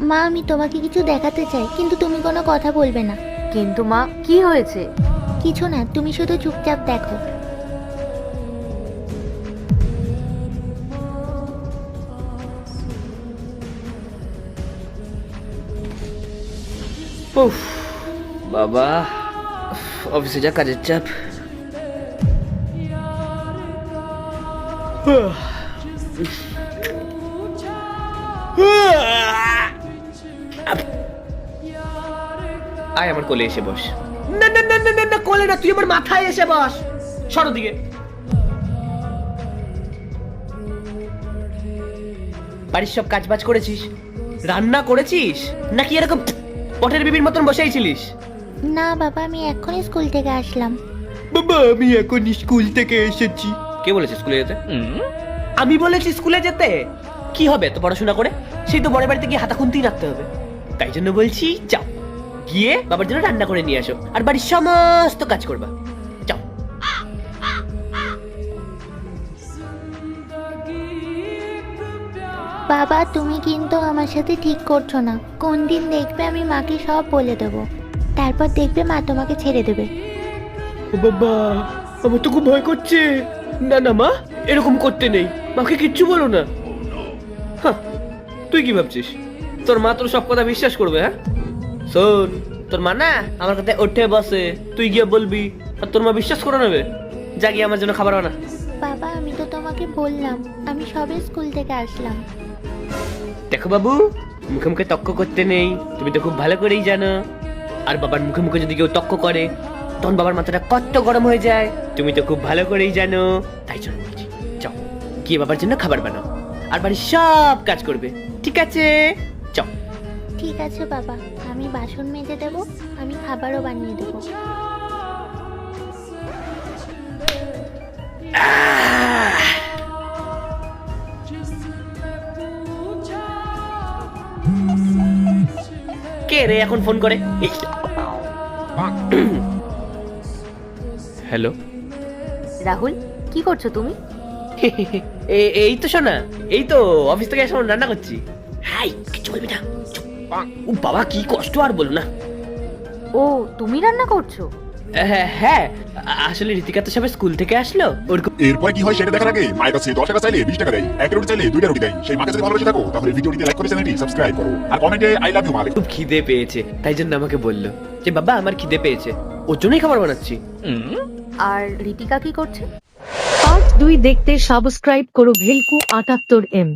মা আমি তোমাকে কিছু দেখাতে চাই, কিন্তু তুমি কোনো কথা বলবে না। কিন্তু মা, কি হয়েছে? কিছু না, তুমি শুধু চুপচাপ দেখো। উফ বাবা, অফিসে যা কাজের চাপ। আয় আমার কোলে এসে বস। না না না না না না, কোলে না, তুই আমার মাথায় এসে বস। সরো দিকে। বাড়ির সব কাজ বাজ করেছিস? রান্না করেছিস নাকি এরকম পটের বিবির মতন বসেইছিলিস? না বাবা, আমি এখনই স্কুল থেকে আসলাম। বাবা আমি এখন স্কুল থেকে এসেছি। কে বলেছে স্কুলে যেতে? আমি বলেছি স্কুলে যেতে? কি হবে তো পড়াশোনা করে? সেই তো বড় বাড়িতে গিয়ে হাতা খুন্তি রাখতে হবে। তাই জন্য বলছি যাও, গিয়ে বাবার জন্য রান্না করে নিয়ে আসো আর বাড়ির সমস্ত কাজ করবা। যাও। বাবা তুমি কিন্তু আমার সাথে ঠিক করছো না। কোন দিন দেখবে আমি মাকে সব বলে দেবো, তারপর দেখবে মা তোমাকে ছেড়ে দেবে। ও বাবা, আমার তো খুব ভয় করছে। না না মা, এরকম করতে নেই, মাকে কিচ্ছু বলো না। হ্যাঁ, তুই কি ভাবছিস তোর মা তোর সব কথা বিশ্বাস করবে? হ্যাঁ শোন, তোর মা না আমার কথায় ওঠে বসে, তুই গিয়ে বলবি আর তোর মা বিশ্বাস করে নেবে। যা গিয়ে আমার জন্য খাবার বানা। বাবা আমি তো তোমাকে বললাম আমি সবে স্কুল থেকে আসলাম। দেখো বাবু, মুখে মুখে তক্ক করতে নেই, তুমি তো খুব ভালো করেই জানো। আর বাবার মুখে মুখে যদি কেউ তক্ক করে তখন বাবার মাথাটা কত গরম হয়ে যায়, তুমি তো খুব ভালো করেই জানো। তাই জন্য বলছি, যাও গিয়ে বাবার জন্য খাবার বানাও আর বাড়ির সব কাজ করবে, ঠিক আছে? যাও। ঠিক আছে বাবা, আমি বাসন মেজে দেবো, আমি খাবারও বানিয়ে দেবো। কে রে এখন ফোন করে? হ্যালো। রাহুল, কি করছো তুমি? এই তো শোনা, এই তো অফিস থেকে এসে রান্না করছি। হাই, কিছু বলবি না, চুপ। ও বাবা কি কষ্ট, আর বলো না। ও, তুমি রান্না করছো? হ্যাঁ, আসলে ঋতিকা তো সবে স্কুল থেকে আসলো, ওর এরপরে কি হয় সেটা দেখার আগে মায়ের কাছে 10 টাকা চাইলে 20 টাকা দেয়, 1 রুটি চাইলে 2টা রুটি দেয়। সেই মাকে যদি ভালোবেসে থাকো তাহলে ভিডিওটিতে লাইক করে চ্যানেলটি সাবস্ক্রাইব করো আর কমেন্টে আই লাভ ইউ মা লিখো। খুব খিদে পেয়েছে, তাই জন্য আমাকে বললো যে বাবা আমার খিদে পেয়েছে, ওর জন্যই খাবার বানাচ্ছি। আর ঋতিকা কি করছে? পার্ট 2 দেখতে সাবস্ক্রাইব করো ভেলকু 78M।